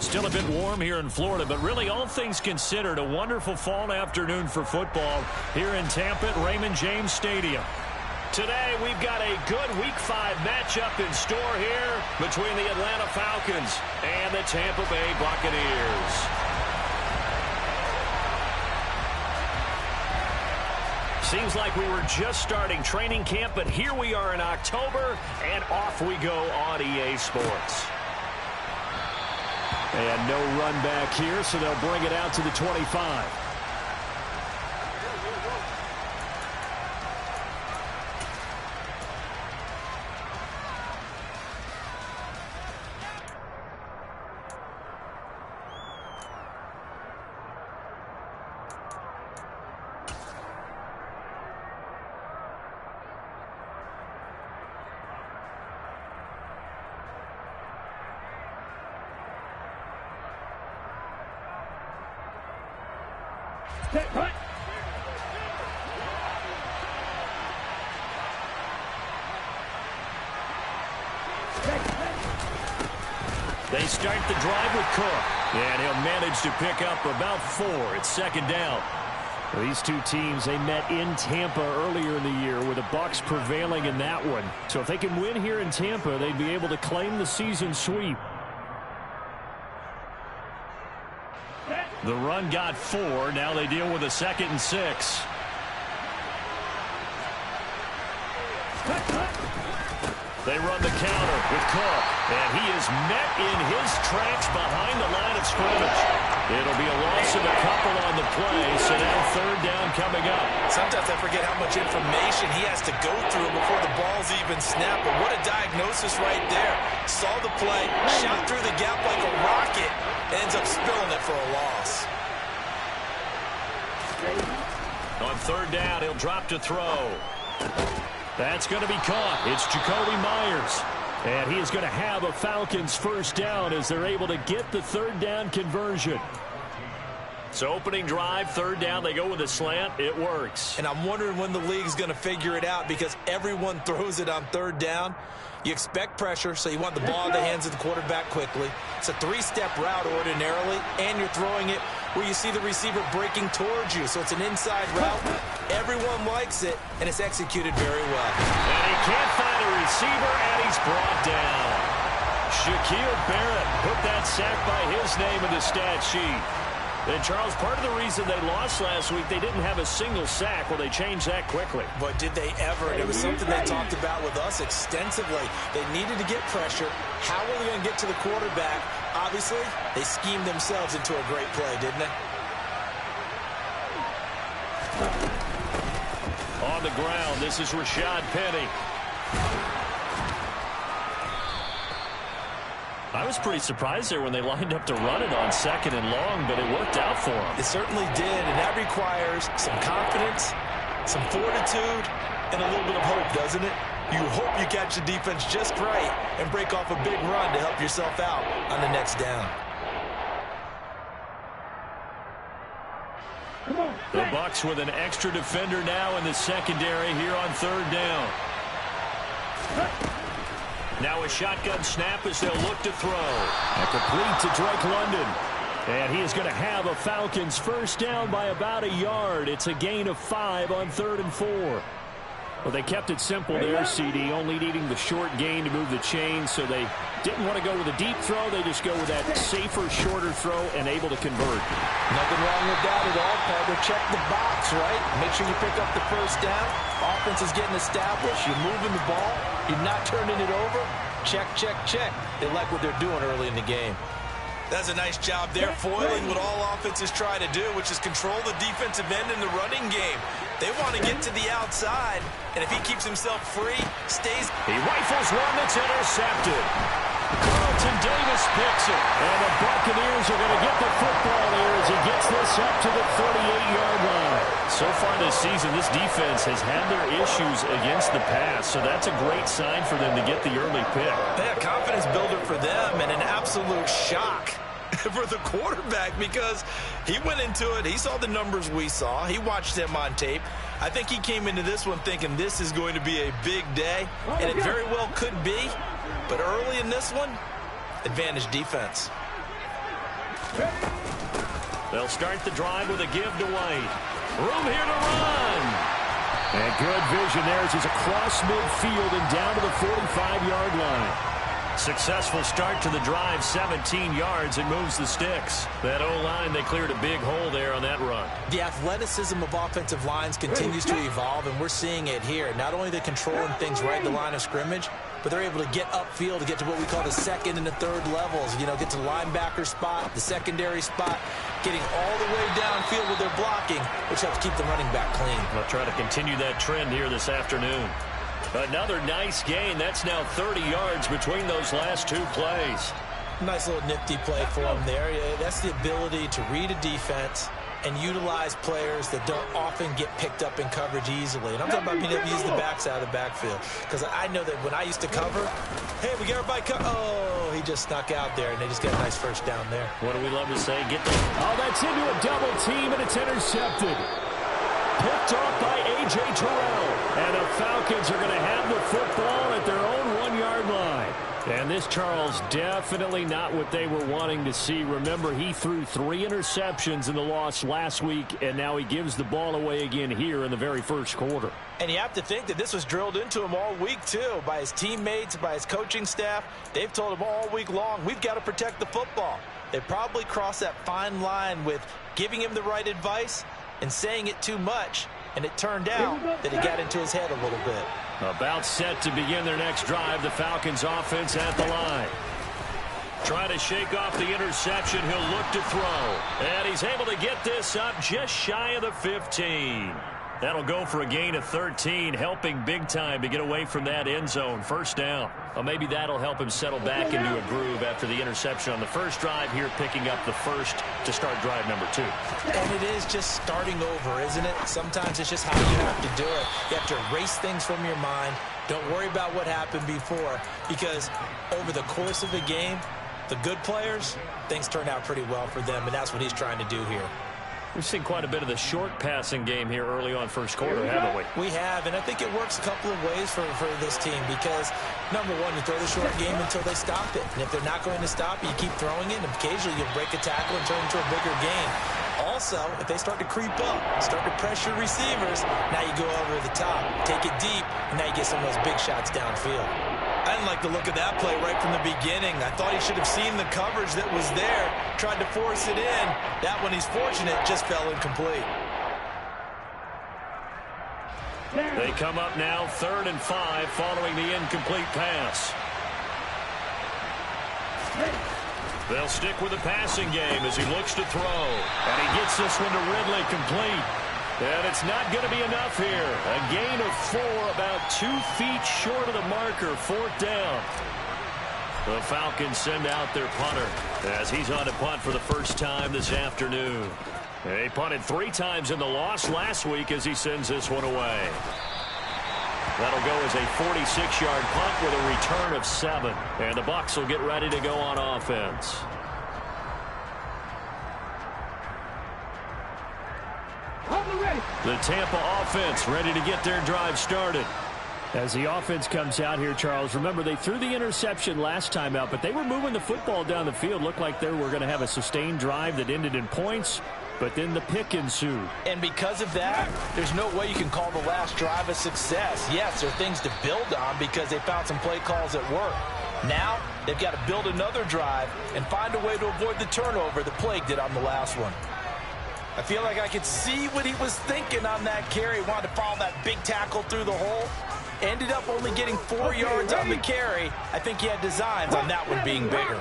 Still a bit warm here in Florida, but really all things considered, a wonderful fall afternoon for football here in Tampa at Raymond James Stadium. Today we've got a good Week 5 matchup in store here between the Atlanta Falcons and the Tampa Bay Buccaneers. Seems like we were just starting training camp, but here we are in October, and off we go on EA Sports. And no run back here, so they'll bring it out to the 25. They start the drive with Cook, and he'll manage to pick up about 4. It's second down. These two teams, they met in Tampa earlier in the year with the Bucs prevailing in that one. So if they can win here in Tampa, they'd be able to claim the season sweep. The run got 4. Now they deal with a 2nd and 6. They run the counter with Cook, and he is met in his tracks behind the line of scrimmage. It'll be a loss of a couple on the play, so now third down coming up. Sometimes I forget how much information he has to go through before the ball's even snapped, but what a diagnosis right there. Saw the play, shot through the gap like a rocket, ends up spilling it for a loss. On third down, he'll drop to throw. That's going to be caught. It's Jacoby Myers. And he is going to have a Falcons first down as they're able to get the third down conversion. So opening drive, third down, they go with a slant. It works. And I'm wondering when the league's going to figure it out because everyone throws it on third down. You expect pressure, so you want the ball in the hands of the quarterback quickly. It's a 3-step route ordinarily, and you're throwing it where you see the receiver breaking towards you. So it's an inside route. Everyone likes it, and it's executed very well. And he can't find a receiver, and he's brought down. Shaquille Barrett put that sack by his name in the stat sheet. And, Charles, part of the reason they lost last week, they didn't have a single sack. Well, they changed that quickly. But did they ever? And it was something they talked about with us extensively. They needed to get pressure. How were they going to get to the quarterback? Obviously, they schemed themselves into a great play, didn't they? On the ground, this is Rashad Penny. I was pretty surprised there when they lined up to run it on 2nd and long, but it worked out for them. It certainly did, and that requires some confidence, some fortitude, and a little bit of hope, doesn't it? You hope you catch the defense just right and break off a big run to help yourself out on the next down. The Bucs with an extra defender now in the secondary here on third down. Now a shotgun snap as they'll look to throw. A complete to Drake London. And he is going to have a Falcons first down by about a yard. It's a gain of 5 on 3rd and 4. Well, they kept it simple there, CD, only needing the short gain to move the chains, so they didn't want to go with a deep throw. They just go with that safer, shorter throw and able to convert. Nothing wrong with that at all, partner. Check the box, right? Make sure you pick up the first down. Offense is getting established. You're moving the ball. You're not turning it over. Check, check, check. They like what they're doing early in the game. That's a nice job there, foiling what all offenses try to do, which is control the defensive end in the running game. They want to get to the outside, and if he keeps himself free, stays. He rifles one that's intercepted. Carlton Davis picks it, and the Buccaneers are going to get the football there as he gets this up to the 38-yard line. So far this season, this defense has had their issues against the pass, so that's a great sign for them to get the early pick. Yeah, confidence builder for them and an absolute shock for the quarterback because he went into it. He saw the numbers we saw. He watched them on tape. I think he came into this one thinking this is going to be a big day, and it very well could be. But early in this one, advantage defense. They'll start the drive with a give to White. Room here to run. And good vision there as he's across midfield and down to the 45-yard line. Successful start to the drive, 17 yards, and moves the sticks. That O-line, they cleared a big hole there on that run. The athleticism of offensive lines continues to evolve, and we're seeing it here. Not only they're controlling things right at the line of scrimmage, but they're able to get upfield to get to what we call the second and the third levels. You know, get to the linebacker spot, the secondary spot, getting all the way downfield with their blocking, which helps keep the running back clean. They'll try to continue that trend here this afternoon. Another nice gain. That's now 30 yards between those last two plays. Nice little nifty play for him there. That's the ability to read a defense and utilize players that don't often get picked up in coverage easily. And I'm talking about being able to use the backside of the backfield. Because I know that when I used to cover, hey, we got everybody covered. Oh, he just snuck out there, and they just got a nice first down there. What do we love to say? Oh, that's into a double team, and it's intercepted. Picked off by A.J. Terrell. And the Falcons are going to have the football at their own 1-yard line. And this, Charles, definitely not what they were wanting to see. Remember, he threw 3 interceptions in the loss last week, and now he gives the ball away again here in the very first quarter. And you have to think that this was drilled into him all week, too, by his teammates, by his coaching staff. They've told him all week long, we've got to protect the football. They probably crossed that fine line with giving him the right advice and saying it too much, and it turned out that it got into his head a little bit. About set to begin their next drive, the Falcons offense at the line. Trying to shake off the interception, he'll look to throw. And he's able to get this up just shy of the 15. That'll go for a gain of 13, helping big time to get away from that end zone. First down. Well, maybe that'll help him settle back into a groove after the interception on the first drive here, picking up the first to start drive number 2. And it is just starting over, isn't it? Sometimes it's just how you have to do it. You have to erase things from your mind. Don't worry about what happened before, because over the course of the game, the good players, things turn out pretty well for them, and that's what he's trying to do here. We've seen quite a bit of the short passing game here early on first quarter, haven't we? We have, and I think it works a couple of ways for this team because, number one, you throw the short game until they stop it. And if they're not going to stop it, you keep throwing it, and occasionally you'll break a tackle and turn it into a bigger game. Also, if they start to creep up, start to pressure receivers, now you go over the top, take it deep, and now you get some of those big shots downfield. I didn't like the look of that play right from the beginning. I thought he should have seen the coverage that was there, tried to force it in. That one, he's fortunate, just fell incomplete. They come up now 3rd and 5 following the incomplete pass. They'll stick with the passing game as he looks to throw. And he gets this one to Ridley complete. And it's not going to be enough here. A gain of 4, about 2 feet short of the marker, 4th down. The Falcons send out their punter as he's on to punt for the first time this afternoon. He punted 3 times in the loss last week as he sends this one away. That'll go as a 46-yard punt with a return of 7. And the Bucs will get ready to go on offense. The Tampa offense ready to get their drive started. As the offense comes out here, Charles, remember they threw the interception last time out, but they were moving the football down the field. Looked like they were going to have a sustained drive that ended in points, but then the pick ensued. And because of that, there's no way you can call the last drive a success. Yes, there are things to build on because they found some play calls that work. Now, they've got to build another drive and find a way to avoid the turnover that plagued it on the last one. I feel like I could see what he was thinking on that carry. He wanted to follow that big tackle through the hole. Ended up only getting 4 yards on the carry. I think he had designs on that one being bigger.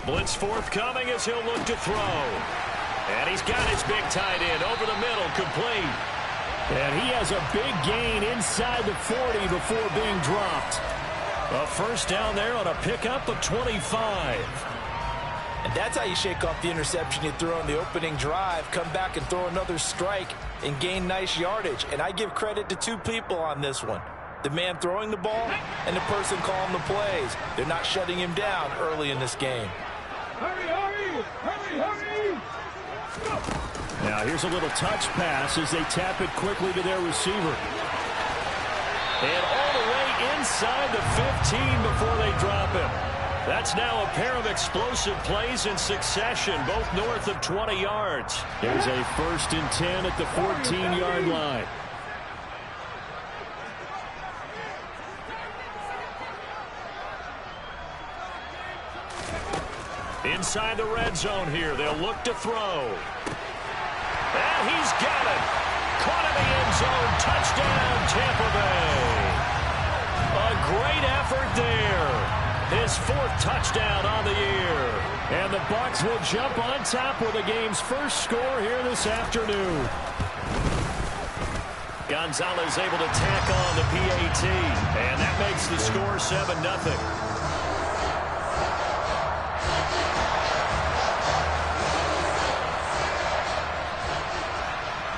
Blitz forthcoming as he'll look to throw. And he's got his big tight end over the middle, complete. And he has a big gain inside the 40 before being dropped. A first down there on a pickup of 25. And that's how you shake off the interception you threw on the opening drive, come back and throw another strike and gain nice yardage. And I give credit to 2 people on this one. The man throwing the ball and the person calling the plays. They're not shutting him down early in this game. Hurry, hurry, hurry, hurry. Now here's a little touch pass as they tap it quickly to their receiver. And all the way inside the 15 before they drop him. That's now a pair of explosive plays in succession, both north of 20 yards. There's a 1st and 10 at the 14-yard line. Inside the red zone here, they'll look to throw. And he's got it. Caught in the end zone. Touchdown, Tampa Bay. A great effort there. His 4th touchdown on the year. And the Bucs will jump on top with the game's first score here this afternoon. Gonzalez able to tack on the PAT. And that makes the score 7-0.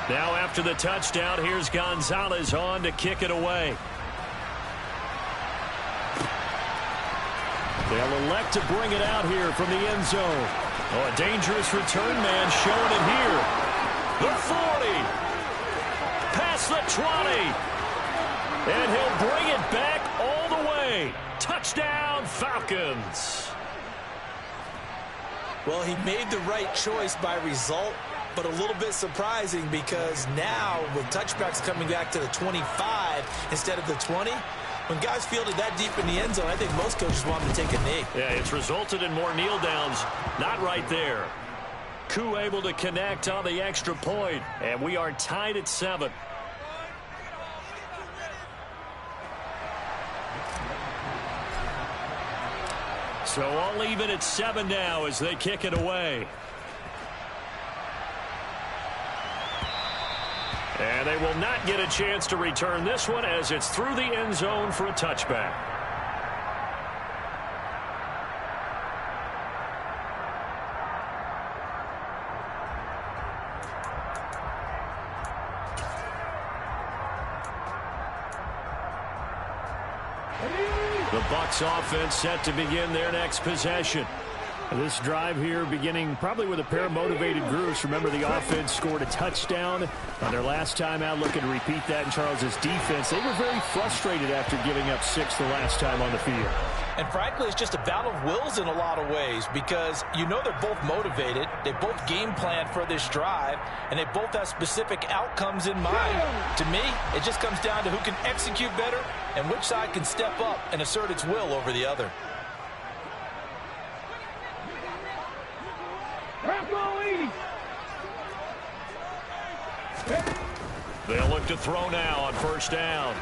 Now after the touchdown, here's Gonzalez on to kick it away. They'll elect to bring it out here from the end zone. Oh, a dangerous return man showing it here. The 40. Past the 20. And he'll bring it back all the way. Touchdown, Falcons. Well, he made the right choice by result, but a little bit surprising because now with touchbacks coming back to the 25 instead of the 20, when guys fielded that deep in the end zone, I think most coaches want them to take a knee. Yeah, it's resulted in more kneel downs. Not right there. Koo able to connect on the extra point, and we are tied at 7. So all even at 7 now as they kick it away. And they will not get a chance to return this one as it's through the end zone for a touchback. The Bucs offense set to begin their next possession. This drive here beginning probably with a pair of motivated groups. Remember, the offense scored a touchdown on their last time out. Looking to repeat that in Charles's defense. They were very frustrated after giving up 6 the last time on the field. And frankly, it's just a battle of wills in a lot of ways because you know they're both motivated. They both game plan for this drive, and they both have specific outcomes in mind. To me, it just comes down to who can execute better and which side can step up and assert its will over the other. They'll look to throw now on 1st down.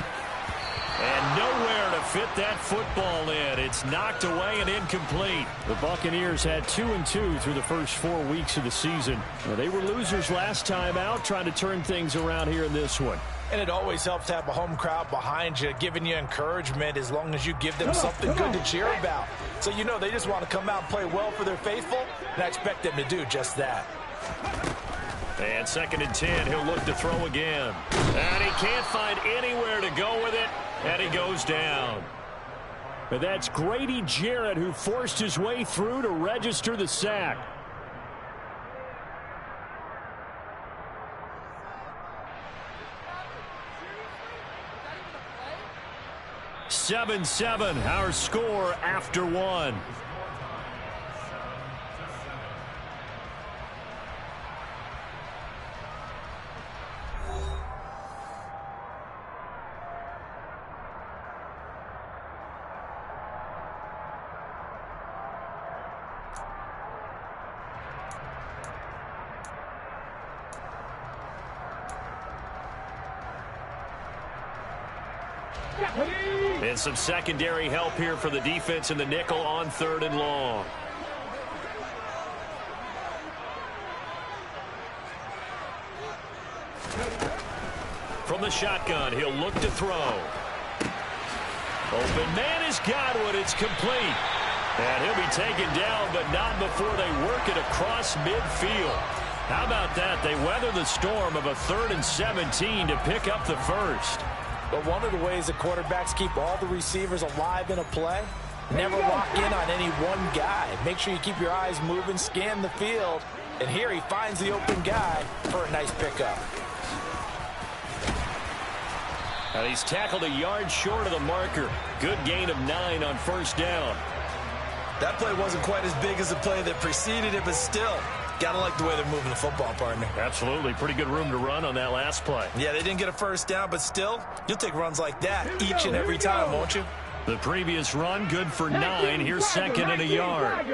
And nowhere to fit that football in. It's knocked away and incomplete. The Buccaneers had 2-2 through the first 4 weeks of the season. They were losers last time out, trying to turn things around here in this one. And it always helps to have a home crowd behind you, giving you encouragement as long as you give them something good to cheer about. So you know they just want to come out and play well for their faithful, and I expect them to do just that. And 2nd and 10, he'll look to throw again. And he can't find anywhere to go with it, and he goes down. But that's Grady Jarrett who forced his way through to register the sack. (7-7) our score after 1. And some secondary help here for the defense in the nickel on 3rd and long. From the shotgun, he'll look to throw. Open man is Godwin. It's complete. And he'll be taken down, but not before they work it across midfield. How about that? They weather the storm of a 3rd and 17 to pick up the first. But one of the ways that quarterbacks keep all the receivers alive in a play, never lock in on any one guy. Make sure you keep your eyes moving, scan the field. And here he finds the open guy for a nice pickup. He's tackled a yard short of the marker. Good gain of 9 on first down. That play wasn't quite as big as the play that preceded it, but still, gotta like the way they're moving the football, partner. Absolutely. Pretty good room to run on that last play. Yeah, they didn't get a first down, but still, you'll take runs like that each and every time, won't you? The previous run, good for 9. Here's second and a yard.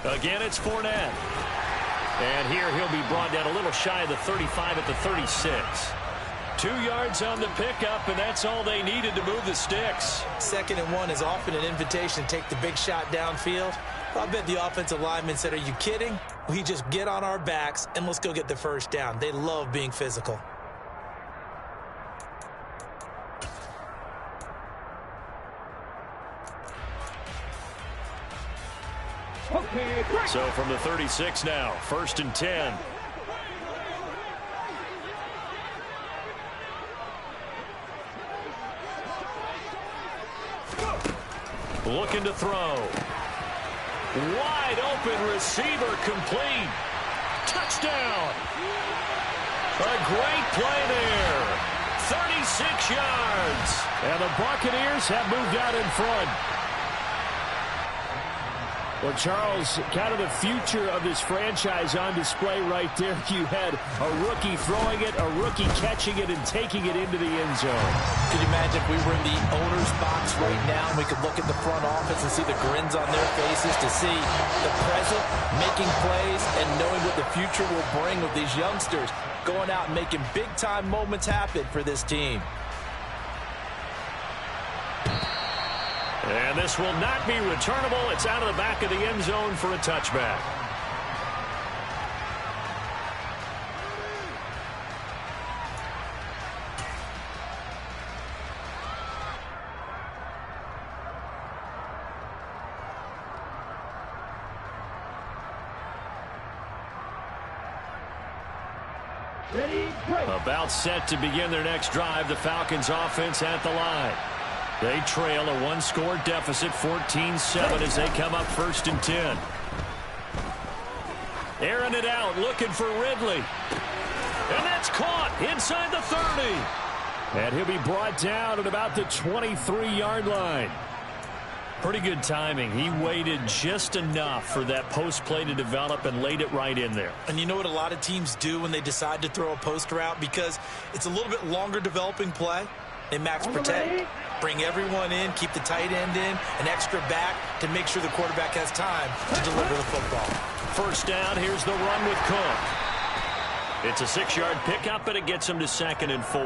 Again, it's Fournette. And here he'll be brought down a little shy of the 35 at the 36. 2 yards on the pickup, and that's all they needed to move the sticks. 2nd and 1 is often an invitation to take the big shot downfield. I bet the offensive lineman said, are you kidding? We just get on our backs and let's go get the first down. They love being physical. So from the 36 now, 1st and 10. Looking to throw. Wide open receiver, complete. Touchdown. A great play there. 36 yards. And the Buccaneers have moved out in front. Well, Charles, kind of the future of this franchise on display right there. You had a rookie throwing it, a rookie catching it, and taking it into the end zone. Could you imagine if we were in the owner's box right now and we could look at the front office and see the grins on their faces, to see the present making plays and knowing what the future will bring with these youngsters going out and making big-time moments happen for this team. And this will not be returnable. It's out of the back of the end zone for a touchback. About set to begin their next drive. The Falcons offense at the line. They trail a 1-score deficit, 14-7, as they come up 1st and 10. Airing it out, looking for Ridley. And that's caught inside the 30. And he'll be brought down at about the 23-yard line. Pretty good timing. He waited just enough for that post play to develop and laid it right in there. And you know what a lot of teams do when they decide to throw a post route? Because it's a little bit longer developing play. They max protect, bring everyone in, keep the tight end in, an extra back to make sure the quarterback has time to deliver the football. 1st down, here's the run with Cook. It's a 6-yard pickup, and it gets him to 2nd and 4.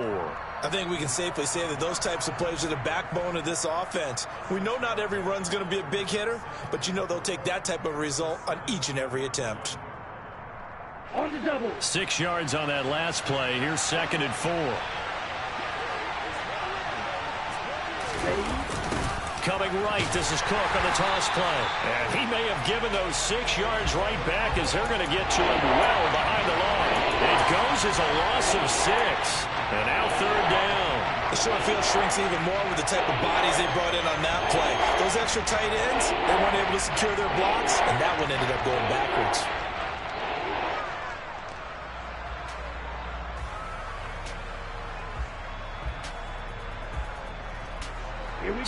I think we can safely say that those types of plays are the backbone of this offense. We know not every run's going to be a big hitter, but you know they'll take that type of result on each and every attempt. 6 yards on that last play. Here's 2nd and 4. Coming right, this is Cook on the toss play. And he may have given those 6 yards right back as they're going to get to him well behind the line. It goes as a loss of 6. And now 3rd down. The short field shrinks even more with the type of bodies they brought in on that play. Those extra tight ends, they weren't able to secure their blocks, and that one ended up going backwards.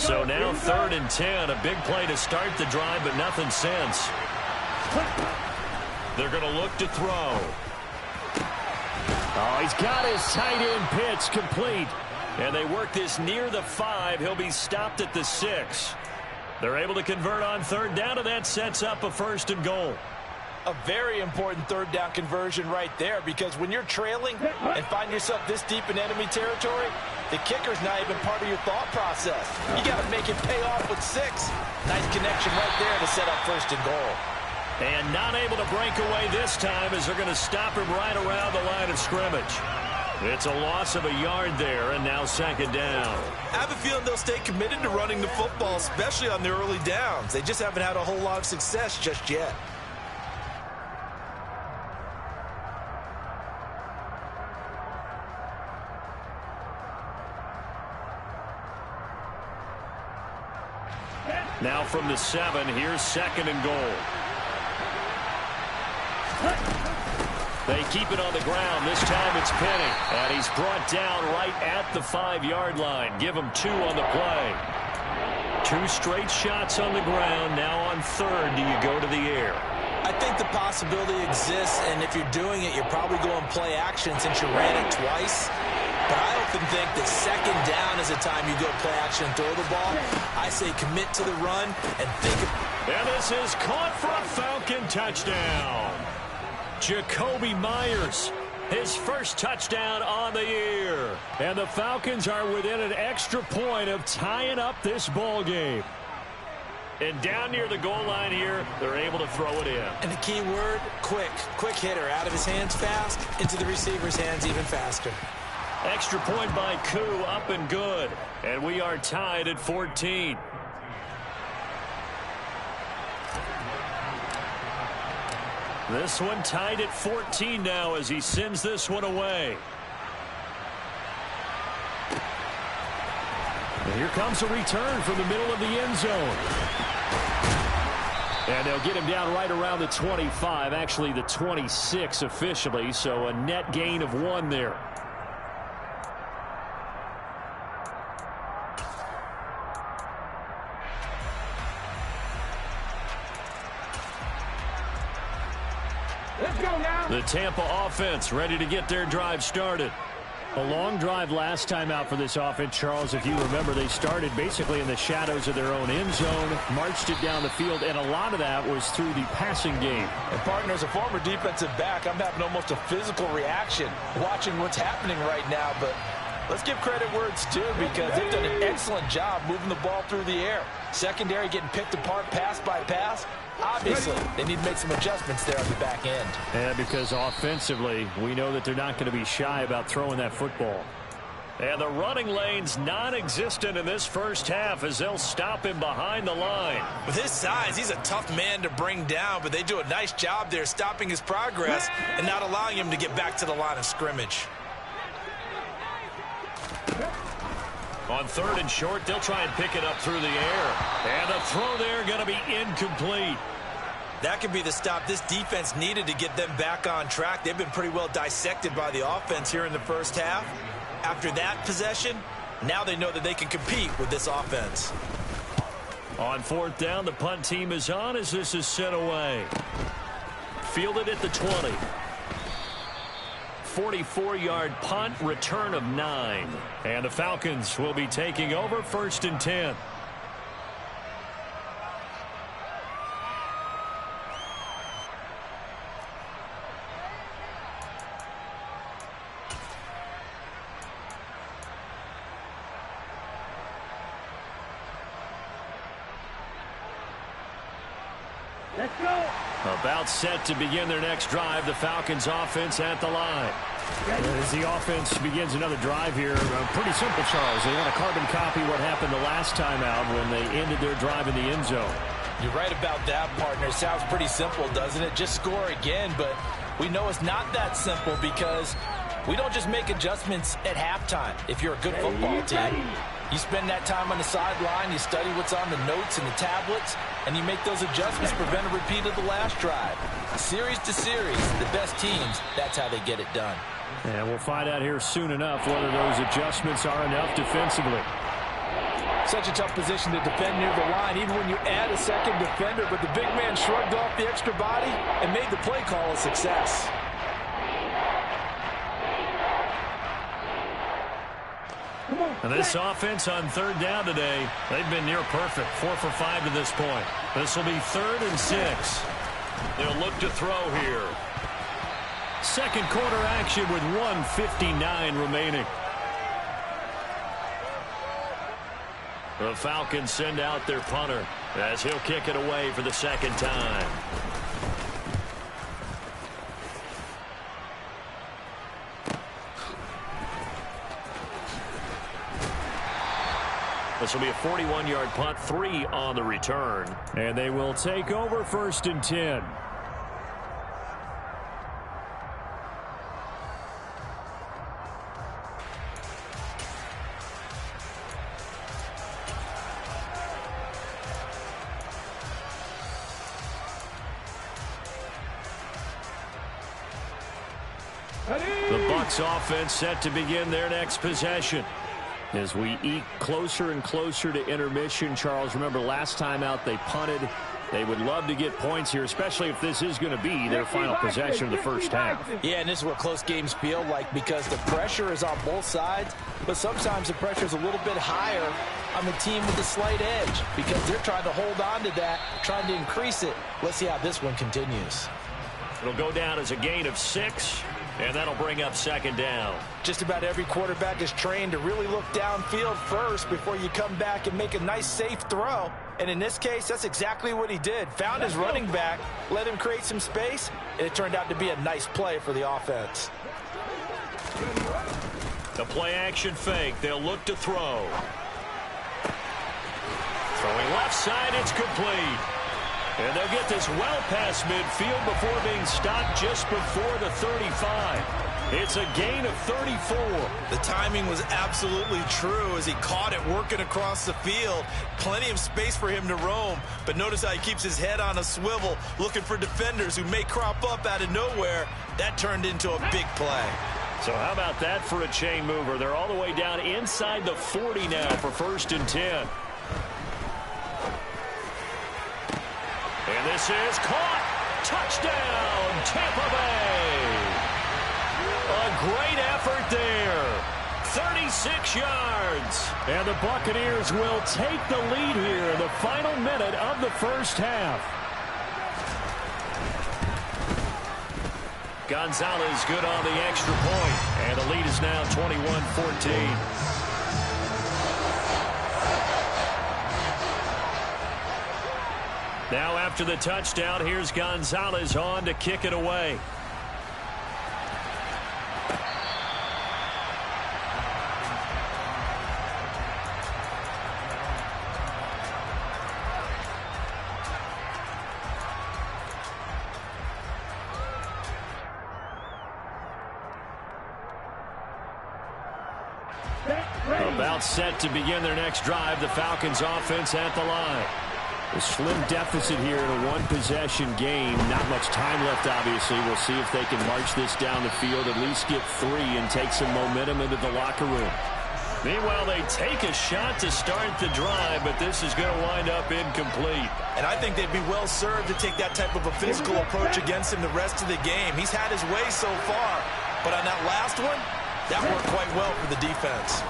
So now 3rd and 10, a big play to start the drive, but nothing since. They're going to look to throw. Oh, he's got his tight end pitch complete. And they work this near the 5. He'll be stopped at the 6. They're able to convert on 3rd down, and that sets up a 1st and goal. A very important 3rd down conversion right there, because when you're trailing and find yourself this deep in enemy territory, the kicker's not even part of your thought process. You got to make it pay off with 6. Nice connection right there to set up 1st and goal. And not able to break away this time as they're going to stop him right around the line of scrimmage. It's a loss of a yard there, and now 2nd down. I have a feeling they'll stay committed to running the football, especially on the early downs. They just haven't had a whole lot of success just yet. Now from the 7, here's 2nd and goal. They keep it on the ground. This time it's Penny. And he's brought down right at the 5-yard line. Give him 2 on the play. 2 straight shots on the ground. Now on 3rd, do you go to the air? I think the possibility exists, and if you're doing it, you're probably going play action since you ran it twice. But I often think that 2nd down is the time you go play action and throw the ball. I say commit to the run and think of... And this is caught for a Falcon touchdown. Jacoby Myers, his first touchdown on the year. And the Falcons are within an extra point of tying up this ball game. And down near the goal line here, they're able to throw it in. And the key word, quick. Quick hitter. Out of his hands fast, into the receiver's hands even faster. Extra point by Koo, up and good. And we are tied at 14. This one tied at 14 now as he sends this one away. And here comes a return from the middle of the end zone. And they'll get him down right around the 25, actually the 26 officially, so a net gain of 1 there. Let's go now. The Tampa offense ready to get their drive started. A long drive last time out for this offense, Charles. If you remember, they started basically in the shadows of their own end zone, marched it down the field, and a lot of that was through the passing game. And partner, as a former defensive back, I'm having almost a physical reaction watching what's happening right now. But let's give credit where it's due because they've done an excellent job moving the ball through the air. Secondary getting picked apart pass by pass. Obviously, they need to make some adjustments there on the back end. And because offensively, we know that they're not going to be shy about throwing that football. And the running lane's non-existent in this first half as they'll stop him behind the line. With his size, he's a tough man to bring down, but they do a nice job there stopping his progress and not allowing him to get back to the line of scrimmage. On 3rd and short, they'll try and pick it up through the air. And the throw there going to be incomplete. That could be the stop this defense needed to get them back on track. They've been pretty well dissected by the offense here in the first half. After that possession, now they know that they can compete with this offense. On 4th down, the punt team is on as this is sent away. Fielded at the 20. 44-yard punt, return of 9. And the Falcons will be taking over 1st and 10. Let's go. About set to begin their next drive, the Falcons offense at the line. As the offense begins another drive here, pretty simple, Charles. They want to carbon copy what happened the last time out when they ended their drive in the end zone. You're right about that, partner. Sounds pretty simple, doesn't it? Just score again, but we know it's not that simple because we don't just make adjustments at halftime if you're a good football team. You spend that time on the sideline, you study what's on the notes and the tablets, and you make those adjustments to prevent a repeat of the last drive. Series to series, the best teams, that's how they get it done. And we'll find out here soon enough whether those adjustments are enough defensively. Such a tough position to defend near the line, even when you add a second defender, but the big man shrugged off the extra body and made the play call a success. And this offense on 3rd down today, they've been near perfect. 4 for 5 to this point. This will be 3rd and 6. They'll look to throw here. Second quarter action with 1:59 remaining. The Falcons send out their punter as he'll kick it away for the second time. This will be a 41-yard punt, 3 on the return. And they will take over 1st and 10. The Bucs offense set to begin their next possession. As we eke closer and closer to intermission, Charles, remember last time out they punted. They would love to get points here, especially if this is going to be their final possession of the first half. Yeah, and this is what close games feel like because the pressure is on both sides, but sometimes the pressure is a little bit higher on the team with the slight edge because they're trying to hold on to that, trying to increase it. Let's see how this one continues. It'll go down as a gain of 6. And that'll bring up second down. Just about every quarterback is trained to really look downfield first before you come back and make a nice, safe throw. And in this case, that's exactly what he did. Found his running back, let him create some space, and it turned out to be a nice play for the offense. The play-action fake. They'll look to throw. Throwing left side, it's complete. And they'll get this well past midfield before being stopped just before the 35. It's a gain of 34. The timing was absolutely true as he caught it working across the field. Plenty of space for him to roam. But notice how he keeps his head on a swivel, looking for defenders who may crop up out of nowhere. That turned into a big play. So how about that for a chain mover? They're all the way down inside the 40 now for 1st and 10. And this is caught. Touchdown, Tampa Bay. A great effort there. 36 yards. And the Buccaneers will take the lead here in the final minute of the first half. Gonzalez good on the extra point. And the lead is now 21-14. Now after the touchdown, here's Gonzalez on to kick it away. About set to begin their next drive. The Falcons offense at the line. A slim deficit here in a one-possession game. Not much time left, obviously. We'll see if they can march this down the field, at least get 3 and take some momentum into the locker room. Meanwhile, they take a shot to start the drive, but this is going to wind up incomplete. And I think they'd be well served to take that type of a physical approach against him the rest of the game. He's had his way so far, but on that last one, that worked quite well for the defense.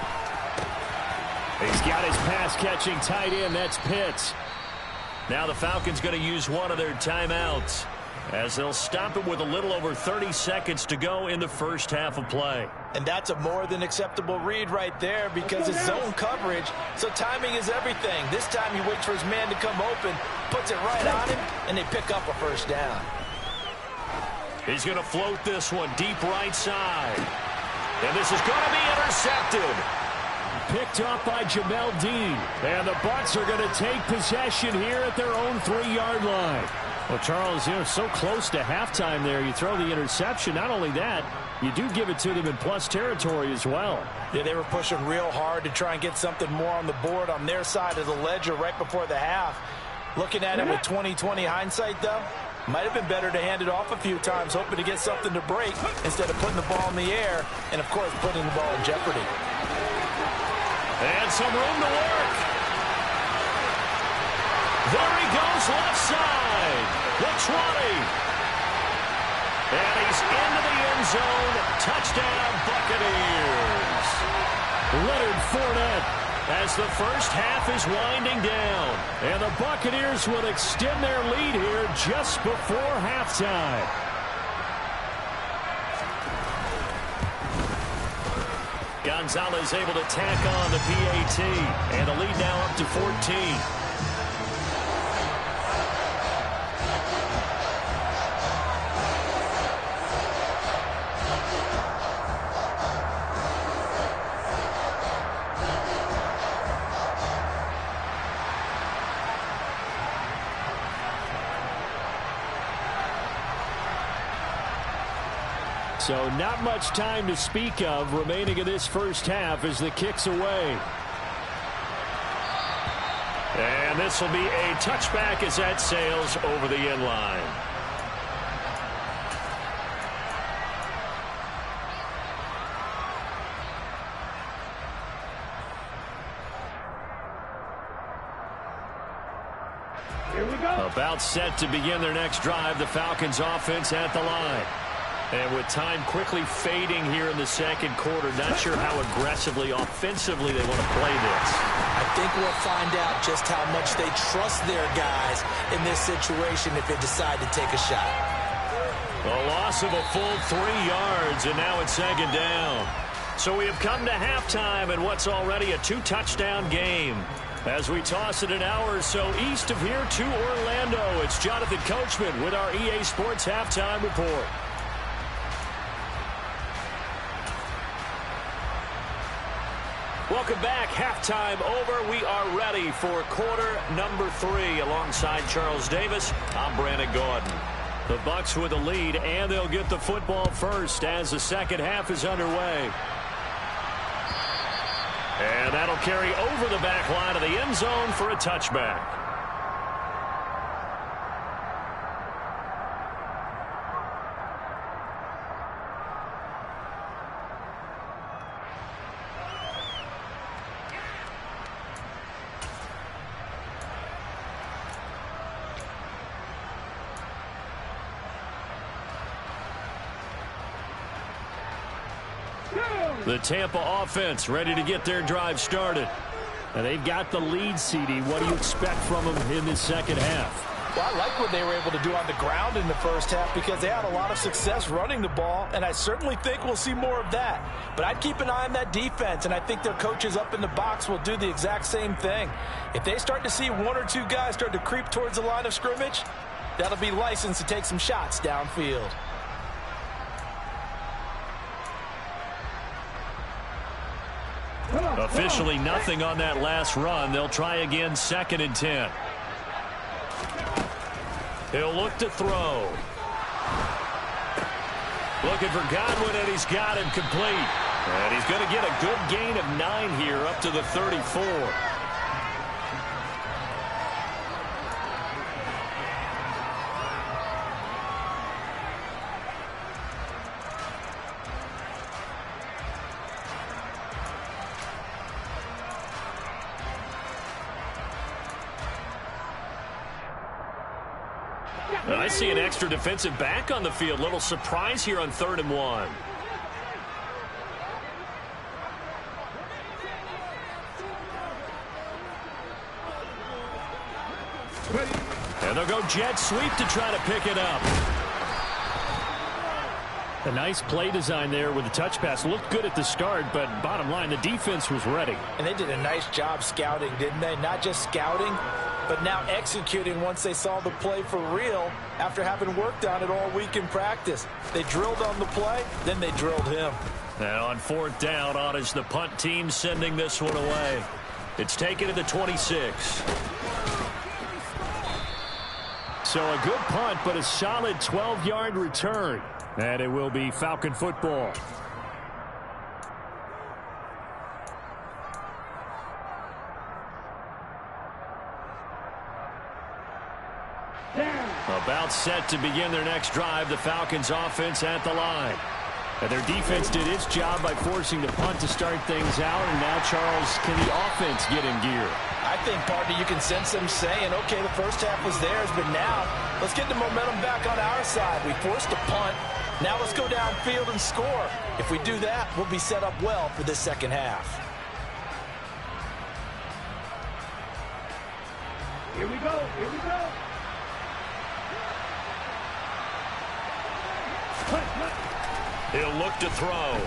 He's got his pass-catching tight end. That's Pitts. Now the Falcons going to use one of their timeouts as they'll stop it with a little over 30 seconds to go in the first half of play. And that's a more than acceptable read right there because it's zone coverage, so timing is everything. This time he waits for his man to come open, puts it right on him, and they pick up a first down. He's going to float this one deep right side. And this is going to be intercepted. Picked off by Jamel Dean. And the Bucs are going to take possession here at their own 3-yard line. Well, Charles, so close to halftime there. You throw the interception. Not only that, you do give it to them in plus territory as well. Yeah, they were pushing real hard to try and get something more on the board on their side of the ledger right before the half. Looking at it with 20/20 hindsight, though, might have been better to hand it off a few times, hoping to get something to break instead of putting the ball in the air and, of course, putting the ball in jeopardy. And some room to work. There he goes, left side. The 20. And he's into the end zone. Touchdown, Buccaneers. Leonard Fournette as the first half is winding down. And the Buccaneers will extend their lead here just before halftime. Gonzalez able to tack on the PAT. And the lead now up to 14. So not much time to speak of remaining in this first half as the kick's away. And this will be a touchback as that sails over the end line. Here we go. About set to begin their next drive, the Falcons offense at the line. And with time quickly fading here in the second quarter, not sure how aggressively, offensively they want to play this. I think we'll find out just how much they trust their guys in this situation if they decide to take a shot. A loss of a full 3 yards, and now it's second down. So we have come to halftime in what's already a 2-touchdown game. As we toss it an hour or so east of here to Orlando, it's Jonathan Coachman with our EA Sports Halftime Report. Welcome back. Halftime over. We are ready for quarter number 3. Alongside Charles Davis, I'm Brandon Gordon. The Bucs with a lead, and they'll get the football first as the second half is underway. And that'll carry over the back line of the end zone for a touchback. The Tampa offense ready to get their drive started. And they've got the lead, CD. What do you expect from them in this second half? Well, I like what they were able to do on the ground in the first half because they had a lot of success running the ball, and I certainly think we'll see more of that. But I'd keep an eye on that defense, and I think their coaches up in the box will do the exact same thing. If they start to see 1 or 2 guys start to creep towards the line of scrimmage, that'll be licensed to take some shots downfield. Officially nothing on that last run. They'll try again, 2nd and 10. He'll look to throw. Looking for Godwin, and he's got him complete. And he's going to get a good gain of 9 here up to the 34. I see an extra defensive back on the field. Little surprise here on 3rd and 1. And they'll go jet sweep to try to pick it up. A nice play design there with the touch pass. Looked good at the start, but bottom line, the defense was ready. And they did a nice job scouting, didn't they? Not just scouting, but now executing once they saw the play for real after having worked on it all week in practice. They drilled on the play, then they drilled him. And on 4th down, on is the punt team sending this one away. It's taken to the 26. So a good punt, but a solid 12-yard return. And it will be Falcon football. About set to begin their next drive, the Falcons offense at the line. And their defense did its job by forcing the punt to start things out. And now, Charles, can the offense get in gear? I think, partner, you can sense them saying, okay, the first half was theirs, but now let's get the momentum back on our side. We forced a punt. Now let's go downfield and score. If we do that, we'll be set up well for this second half. Here we go. Here we go. He'll look to throw.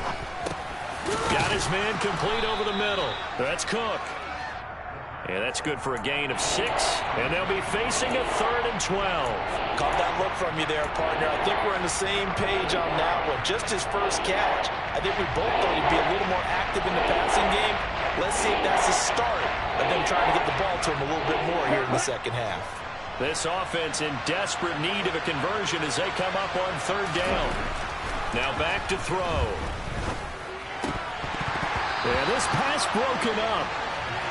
Got his man complete over the middle. That's Cook. And that's good for a gain of 6. And they'll be facing a 3rd and 12. Caught that look from you there, partner. I think we're on the same page on that one. Just his first catch. I think we both thought he'd be a little more active in the passing game. Let's see if that's the start of them trying to get the ball to him a little bit more here in the second half. This offense in desperate need of a conversion as they come up on 3rd down. Now back to throw. And this pass broken up.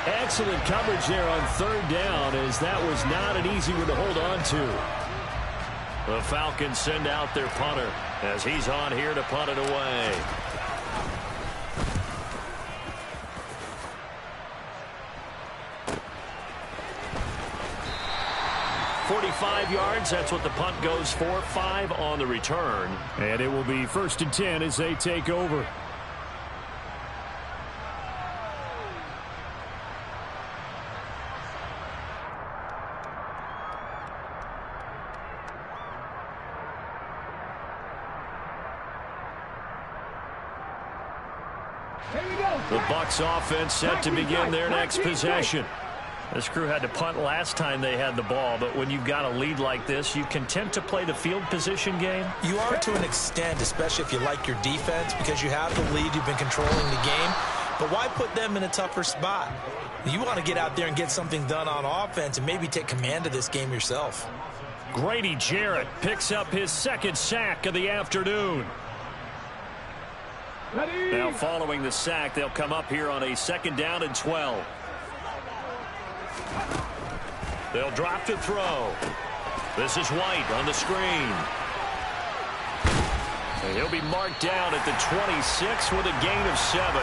Excellent coverage there on 3rd down, as that was not an easy one to hold on to. The Falcons send out their punter as he's on here to punt it away. 45 yards. That's what the punt goes for. 5 on the return. And it will be 1st and 10 as they take over. The Bucs offense set to begin their next possession. This crew had to punt last time they had the ball, but when you've got a lead like this, you content to play the field position game? You are to an extent, especially if you like your defense, because you have the lead, you've been controlling the game. But why put them in a tougher spot? You want to get out there and get something done on offense and maybe take command of this game yourself. Grady Jarrett picks up his 2nd sack of the afternoon. Now following the sack, they'll come up here on a 2nd down and 12. They'll drop to throw. This is White on the screen. And he'll be marked down at the 26 with a gain of 7.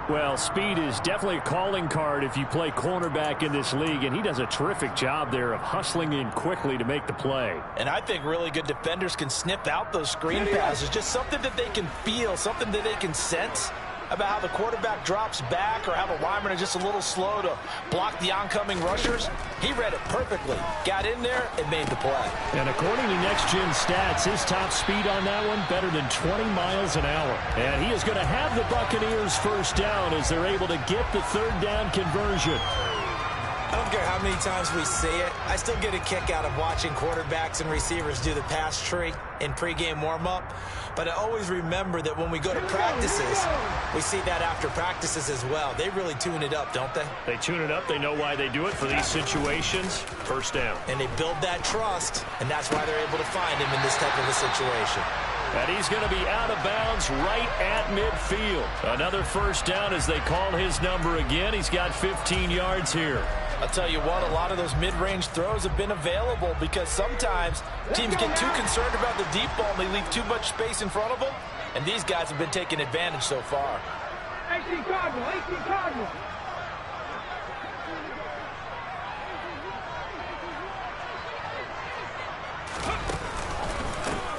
Well, speed is definitely a calling card if you play cornerback in this league, and he does a terrific job there of hustling in quickly to make the play. And I think really good defenders can sniff out those screen passes, just something that they can feel, something that they can sense about how the quarterback drops back or how the linemen are just a little slow to block the oncoming rushers. He read it perfectly, got in there, and made the play. And according to Next Gen Stats, his top speed on that one, better than 20 miles an hour. And he is going to have the Buccaneers 1st down as they're able to get the 3rd down conversion. I don't care how many times we see it. I still get a kick out of watching quarterbacks and receivers do the pass tree in pregame warm-up. But I always remember that when we go to practices, we see that after practices as well. They really tune it up, don't they? They tune it up. They know why they do it for these situations. 1st down. And they build that trust, and that's why they're able to find him in this type of a situation. And he's going to be out of bounds right at midfield. Another 1st down as they call his number again. He's got 15 yards here. I'll tell you what, a lot of those mid-range throws have been available because sometimes teams get too concerned about the deep ball and they leave too much space in front of them. And these guys have been taking advantage so far. 18 Cardinal, 18 Cardinal.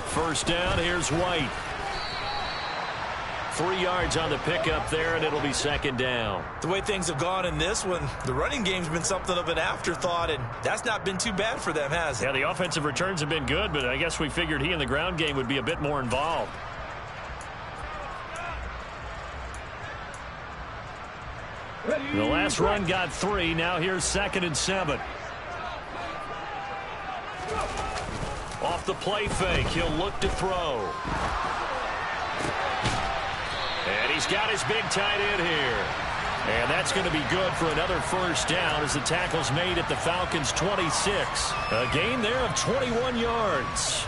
First down, here's White. 3 yards on the pickup there, and it'll be 2nd down. The way things have gone in this one, the running game's been something of an afterthought, and that's not been too bad for them, has it? Yeah, the offensive returns have been good, but I guess we figured he in the ground game would be a bit more involved. The last run got 3. Now here's 2nd and 7. Off the play fake, he'll look to throw. And he's got his big tight end here. And that's going to be good for another 1st down as the tackle's made at the Falcons' 26. A gain there of 21 yards.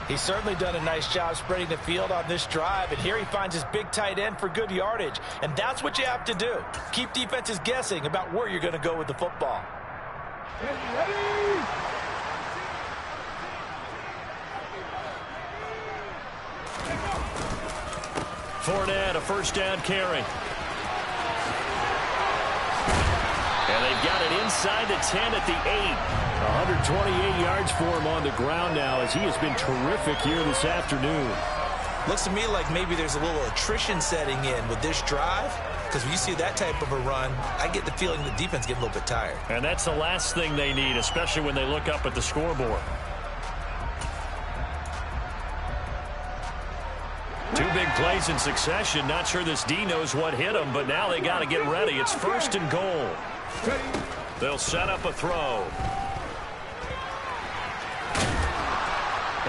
He's certainly done a nice job spreading the field on this drive, and here he finds his big tight end for good yardage. And that's what you have to do. Keep defenses guessing about where you're going to go with the football. Ready? Fournette, a 1st down carry. And they've got it inside the 10 at the 8. 128 yards for him on the ground now as he has been terrific here this afternoon. Looks to me like maybe there's a little attrition setting in with this drive, because when you see that type of a run, I get the feeling the defense get a little bit tired. And that's the last thing they need, especially when they look up at the scoreboard. 2 big plays in succession. Not sure this D knows what hit him, but now they got to get ready. It's 1st and goal. They'll set up a throw.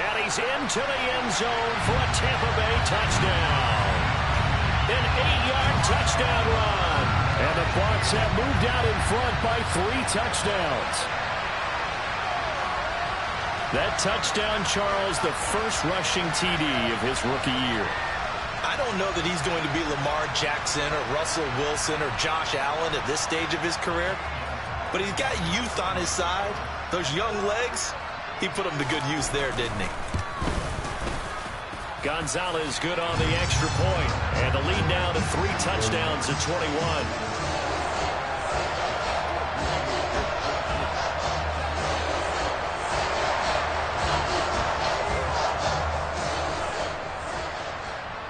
And he's into the end zone for a Tampa Bay touchdown. An 8-yard touchdown run. And the Bucs have moved out in front by 3 touchdowns. That touchdown, Charles, the first rushing TD of his rookie year. I don't know that he's going to be Lamar Jackson or Russell Wilson or Josh Allen at this stage of his career, but he's got youth on his side. Those young legs, he put them to good use there, didn't he? Gonzalez good on the extra point, and the lead now to 3 touchdowns at 21.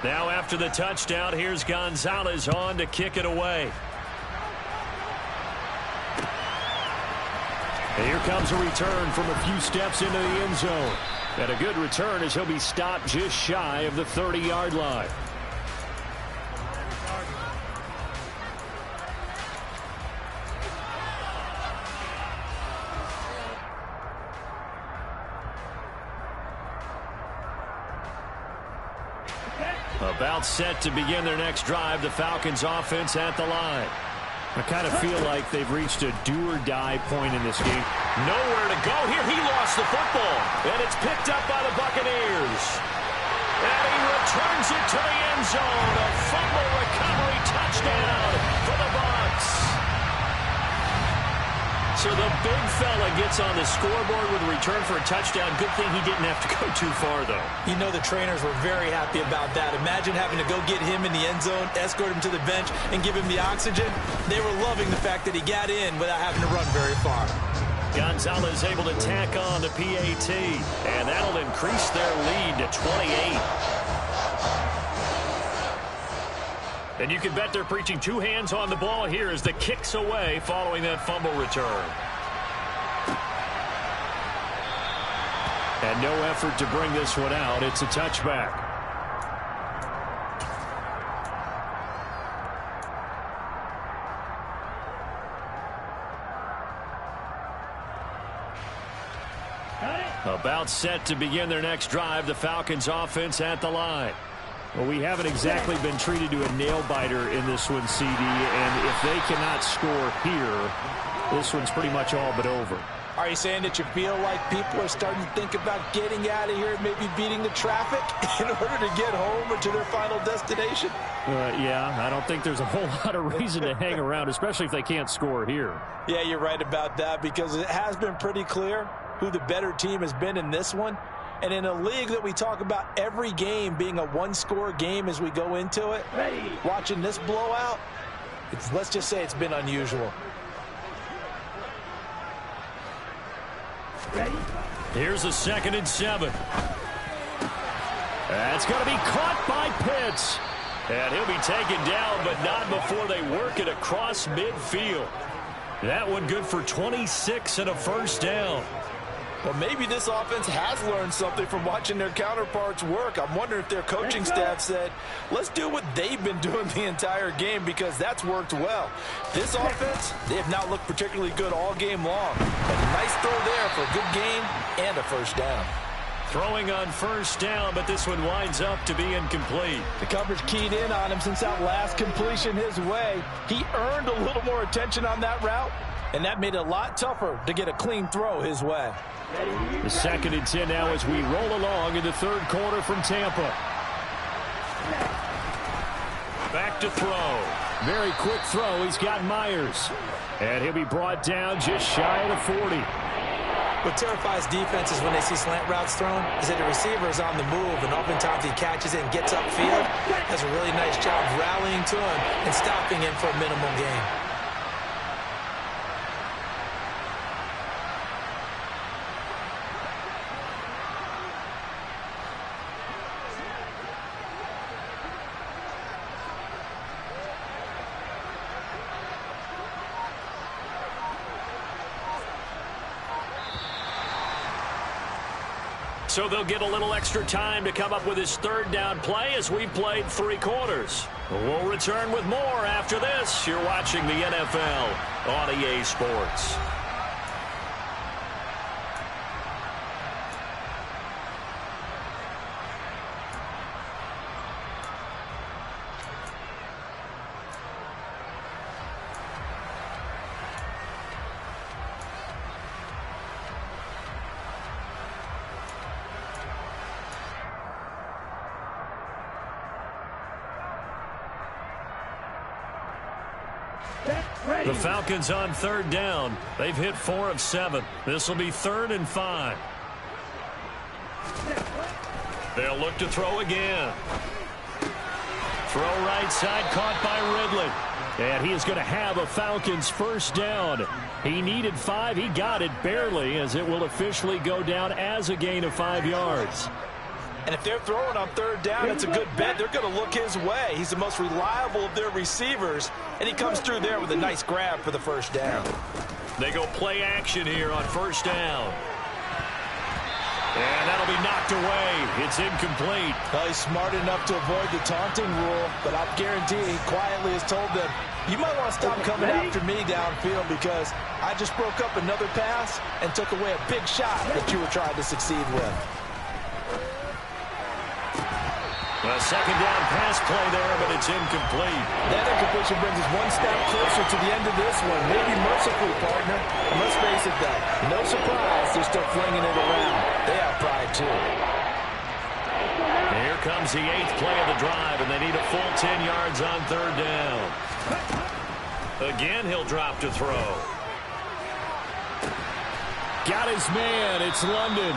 Now after the touchdown, here's Gonzalez on to kick it away. And here comes a return from a few steps into the end zone. And a good return as he'll be stopped just shy of the 30-yard line. About set to begin their next drive, the Falcons offense at the line. I kind of feel like they've reached a do-or-die point in this game. Nowhere to go here. He lost the football. And it's picked up by the Buccaneers. And he returns it to the end zone. A fumble recovery touchdown for the Bucs. So the big fella gets on the scoreboard with a return for a touchdown. Good thing he didn't have to go too far, though. You know the trainers were very happy about that. Imagine having to go get him in the end zone, escort him to the bench, and give him the oxygen. They were loving the fact that he got in without having to run very far. Gonzalez able to tack on the PAT, and that'll increase their lead to 28. And you can bet they're preaching two hands on the ball here as the kick's away following that fumble return. And no effort to bring this one out. It's a touchback. About set to begin their next drive, the Falcons offense at the line. Well, we haven't exactly been treated to a nail-biter in this one, CD, and if they cannot score here, this one's pretty much all but over. Are you saying that you feel like people are starting to think about getting out of here and maybe beating the traffic in order to get home or to their final destination? Yeah, I don't think there's a whole lot of reason to hang around, especially if they can't score here. Yeah, you're right about that because it has been pretty clear who the better team has been in this one. And in a league that we talk about every game being a one-score game as we go into it, watching this blowout, let's just say it's been unusual. Here's a 2nd and 7. That's going to be caught by Pitts. And he'll be taken down, but not before they work it across midfield. That one good for 26 and a first down. Well, maybe this offense has learned something from watching their counterparts work. I'm wondering if their coaching staff said, let's do what they've been doing the entire game because that's worked well. This offense, they have not looked particularly good all game long. But a nice throw there for a good gain and a first down. Throwing on first down, but this one winds up to be incomplete. The coverage keyed in on him since that last completion his way. He earned a little more attention on that route, and that made it a lot tougher to get a clean throw his way. The 2nd and 10 now as we roll along in the third quarter from Tampa. Back to throw. Very quick throw. He's got Myers. And he'll be brought down just shy of the 40. What terrifies defenses when they see slant routes thrown is that the receiver is on the move, and oftentimes he catches it and gets upfield. Does a really nice job rallying to him and stopping him for a minimum gain. So they'll get a little extra time to come up with his third down play as we played 3 quarters. We'll return with more after this. You're watching the NFL on EA Sports. The Falcons on 3rd down. They've hit 4 of 7. This will be 3rd and 5. They'll look to throw again. Throw right side, caught by Ridley. And he is going to have a Falcons first down. He needed 5. He got it barely as it will officially go down as a gain of 5 yards. And if they're throwing on third down, it's a good bet. They're going to look his way. He's the most reliable of their receivers, and he comes through there with a nice grab for the first down. They go play action here on first down. And that'll be knocked away. It's incomplete. Well, he's smart enough to avoid the taunting rule, but I guarantee he quietly has told them, you might want to stop coming after me downfield because I just broke up another pass and took away a big shot that you were trying to succeed with. A second down pass play there, but it's incomplete. That incompletion brings us one step closer to the end of this one. Maybe mercifully, partner. And let's face it, though, no surprise they're still flinging it around. They have pride, too. Here comes the 8th play of the drive, and they need a full 10 yards on third down. Again, he'll drop to throw. Got his man. It's London.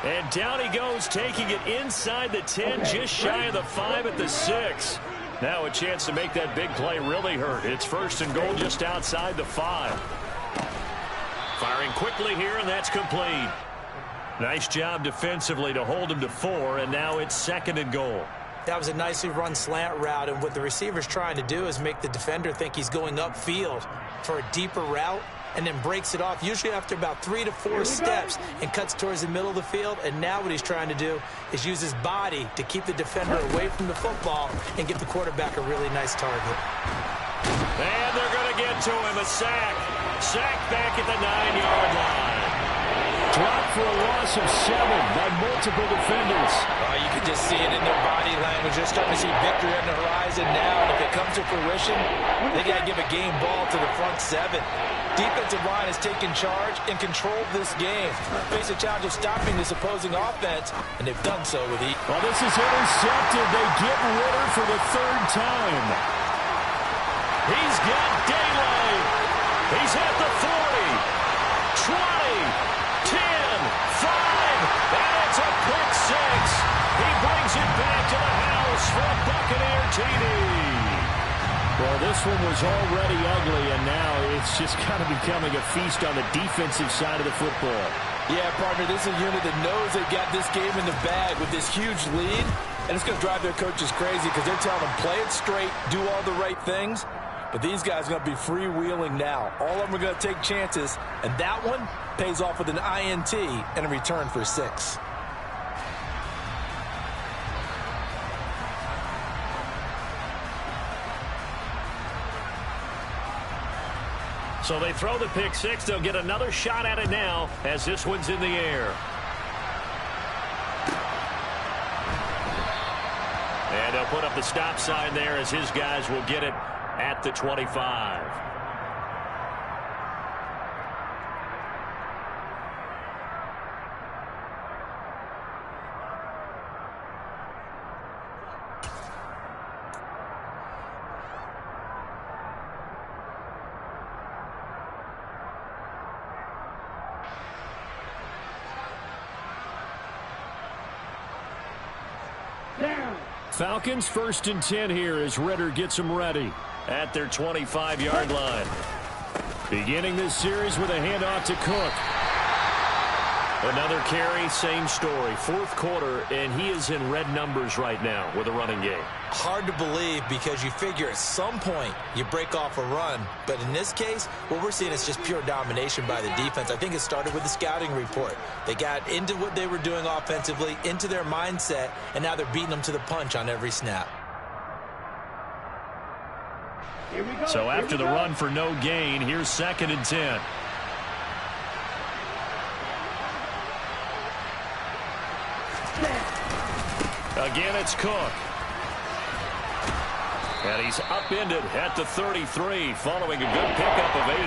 And down he goes, taking it inside the 10, just shy of the 5 at the 6. Now a chance to make that big play really hurt. It's first and goal just outside the 5. Firing quickly here, and that's complete. Nice job defensively to hold him to 4, and now it's second and goal. That was a nicely run slant route, and what the receiver's trying to do is make the defender think he's going upfield for a deeper route, and then breaks it off, usually after about 3 to 4 steps, and cuts towards the middle of the field. And now what he's trying to do is use his body to keep the defender away from the football and give the quarterback a really nice target. And they're going to get to him, a sack. Sack back at the 9-yard line. Dropped for a loss of 7 by multiple defenders. You can just see it in their body language. They're starting to see victory on the horizon now, and if it comes to fruition, they got to give a game ball to the front 7. Defensive line has taken charge and controlled this game. Face a challenge of stopping this opposing offense, and they've done so with ease. Well, this is intercepted. They get Ritter for the 3rd time. He's got daylight. He's at the 40, 20, 10, 5, and it's a pick 6. He brings it back to the house for a Buccaneer TD. Well, this one was already ugly, and now it's just kind of becoming a feast on the defensive side of the football. Yeah, partner, this is a unit that knows they've got this game in the bag with this huge lead, and it's going to drive their coaches crazy because they're telling them, play it straight, do all the right things. But these guys are going to be freewheeling now. All of them are going to take chances, and that one pays off with an INT and a return for 6. So they throw the pick 6. They'll get another shot at it now as this one's in the air. And they'll put up the stop sign there as his guys will get it at the 25. Falcons 1st and 10 here as Ritter gets them ready at their 25-yard line. Beginning this series with a handoff to Cook. Another carry, same story. 4th quarter, and he is in red numbers right now with a running game. Hard to believe because you figure at some point you break off a run. But in this case, what we're seeing is just pure domination by the defense. I think it started with the scouting report. They got into what they were doing offensively, into their mindset, and now they're beating them to the punch on every snap. So after the run for no gain, here's 2nd and 10. Again, it's Cook. And he's upended at the 33, following a good pickup of 8.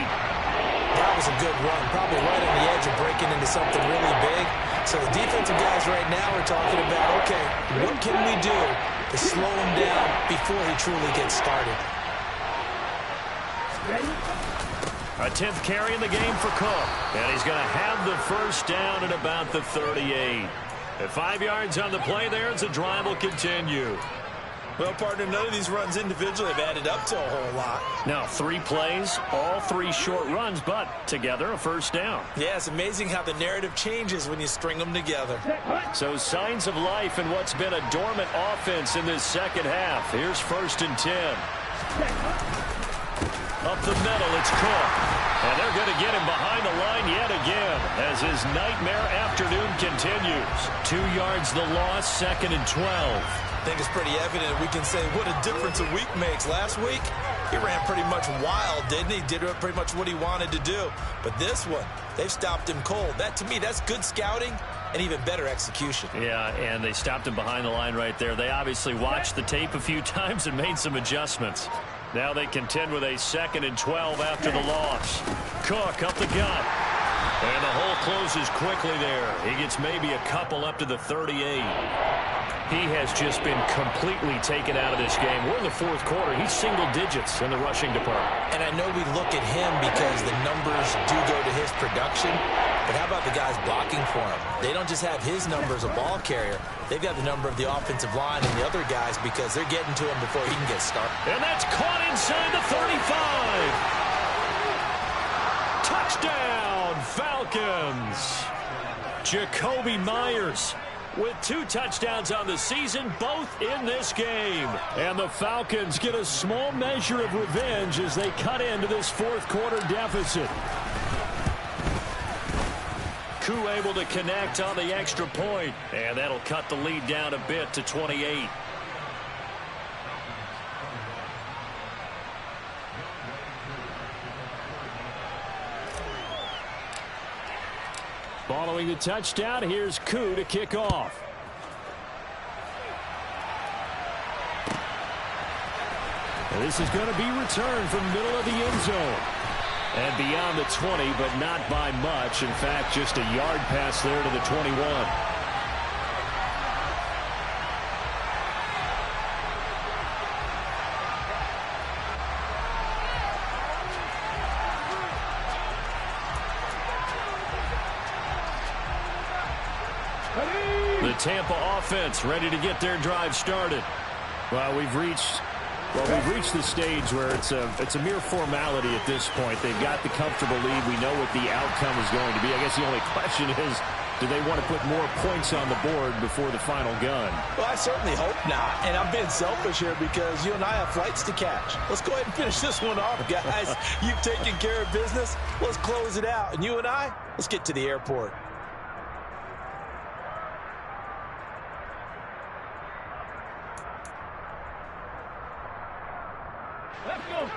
That was a good run, probably right on the edge of breaking into something really big. So the defensive guys right now are talking about, okay, what can we do to slow him down before he truly gets started? A 10th carry in the game for Cook. And he's going to have the first down at about the 38. At 5 yards on the play there, as the drive will continue. Well, partner, none of these runs individually have added up to a whole lot. Now, 3 plays, all 3 short runs, but together a first down. Yeah, it's amazing how the narrative changes when you string them together. So signs of life in what's been a dormant offense in this second half. Here's 1st and 10. Up the middle, it's Cook. And they're going to get him behind the line yet again as his nightmare afternoon continues. 2 yards the loss, 2nd and 12. I think it's pretty evident we can say what a difference a week makes. Last week, he ran pretty much wild, didn't he? Did pretty much what he wanted to do. But this one, they've stopped him cold. That, to me, that's good scouting and even better execution. Yeah, and they stopped him behind the line right there. They obviously watched the tape a few times and made some adjustments. Now they contend with a 2nd and 12 after the loss. Cook up the gut. And the hole closes quickly there. He gets maybe a couple up to the 38. He has just been completely taken out of this game. We're in the 4th quarter. He's single digits in the rushing department. And I know we look at him because the numbers do go to his production. But how about the guys blocking for him? They don't just have his number as a ball carrier. They've got the number of the offensive line and the other guys because they're getting to him before he can get started. And that's caught inside the 35. Touchdown, Falcons. Jacoby Myers with 2 touchdowns on the season, both in this game. And the Falcons get a small measure of revenge as they cut into this 4th quarter deficit. Koo able to connect on the extra point, and that'll cut the lead down a bit to 28. Following the touchdown, here's Koo to kick off. And this is going to be returned from middle of the end zone. And beyond the 20, but not by much. In fact, just a yard pass there to the 21. The Tampa offense ready to get their drive started. Well, we've reached the stage where it's a mere formality at this point. They've got the comfortable lead. We know what the outcome is going to be. I guess the only question is, do they want to put more points on the board before the final gun? Well, I certainly hope not. And I'm being selfish here because you and I have flights to catch. Let's go ahead and finish this one off, guys. You've taken care of business. Let's close it out. And you and I, let's get to the airport.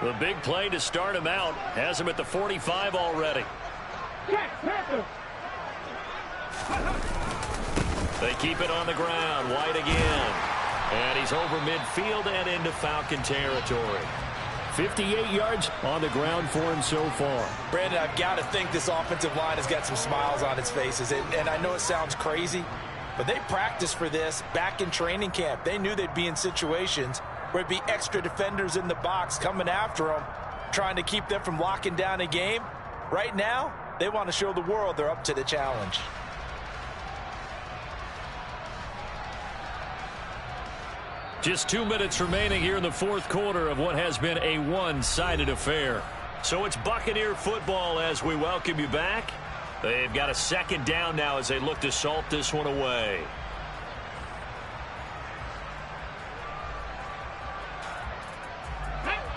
The big play to start him out has him at the 45 already. They keep it on the ground. White again. And he's over midfield and into Falcon territory. 58 yards on the ground for him so far. Brandon, I've got to think this offensive line has got some smiles on its faces. And I know it sounds crazy, but they practiced for this back in training camp. They knew they'd be in situations where it'd be extra defenders in the box coming after them, trying to keep them from locking down a game. Right now, they want to show the world they're up to the challenge. Just 2 minutes remaining here in the 4th quarter of what has been a one-sided affair. So it's Buccaneer football as we welcome you back. They've got a 2nd down now as they look to salt this one away.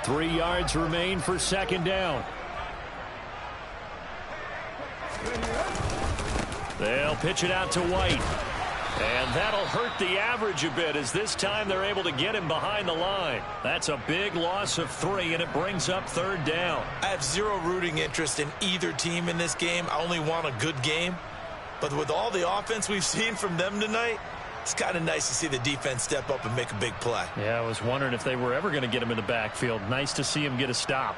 Three yards remain for 2nd down. They'll pitch it out to White. And that'll hurt the average a bit as this time they're able to get him behind the line. That's a big loss of 3, and it brings up 3rd down. I have zero rooting interest in either team in this game. I only want a good game. But with all the offense we've seen from them tonight, it's kind of nice to see the defense step up and make a big play. Yeah, I was wondering if they were ever going to get him in the backfield. Nice to see him get a stop.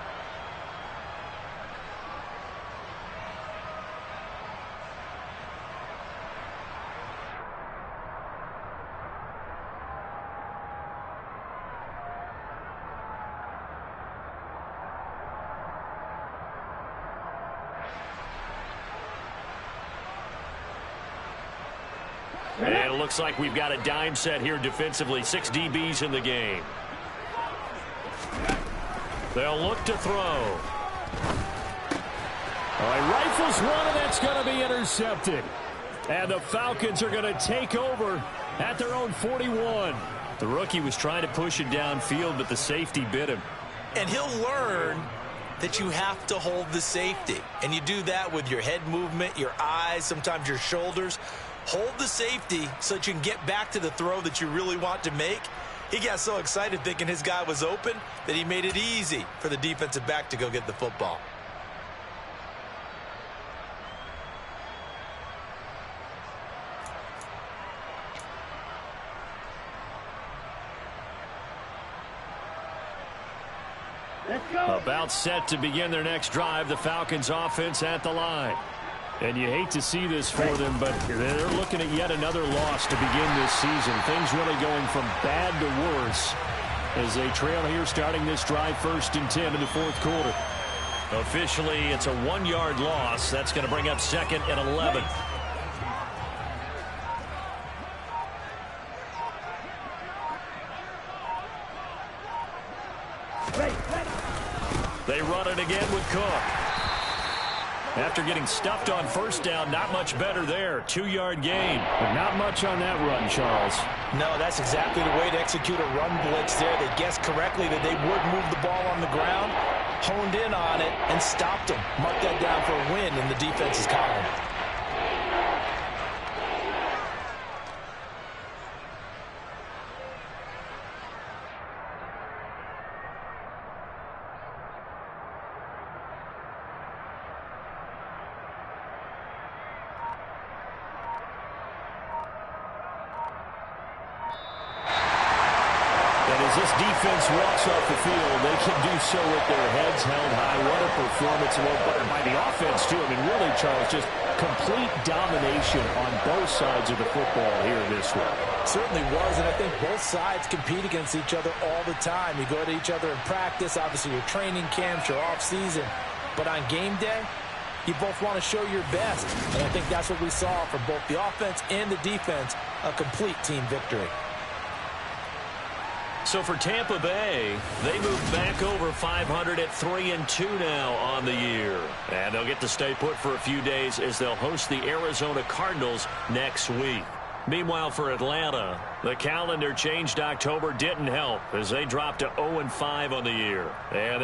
And it looks like we've got a dime set here defensively. 6 DBs in the game. They'll look to throw. All right, rifles one, and that's going to be intercepted. And the Falcons are going to take over at their own 41. The rookie was trying to push it downfield, but the safety bit him. And he'll learn that you have to hold the safety. And you do that with your head movement, your eyes, sometimes your shoulders. Hold the safety so that you can get back to the throw that you really want to make. He got so excited thinking his guy was open that he made it easy for the defensive back to go get the football. About set to begin their next drive, the Falcons offense at the line. And you hate to see this for them, but they're looking at yet another loss to begin this season. Things really going from bad to worse as they trail here starting this drive 1st and 10 in the 4th quarter. Officially, it's a 1-yard loss. That's going to bring up 2nd and 11. They run it again with Cook. After getting stuffed on 1st down, not much better there. 2-yard gain. But not much on that run, Charles. No, that's exactly the way to execute a run blitz there. They guessed correctly that they would move the ball on the ground, honed in on it, and stopped them. Mark that down for a win in the defense's column. As this defense walks off the field, they can do so with their heads held high. What a performance by the offense, too. I mean, really, Charles, just complete domination on both sides of the football here in this one. Certainly was, and I think both sides compete against each other all the time. You go to each other in practice, obviously your training camps, your off-season. But on game day, you both want to show your best. And I think that's what we saw from both the offense and the defense, a complete team victory. So for Tampa Bay, they move back over 500 at 3-2 now on the year. And they'll get to stay put for a few days as they'll host the Arizona Cardinals next week. Meanwhile, for Atlanta, the calendar changed October didn't help as they dropped to 0-5 on the year. And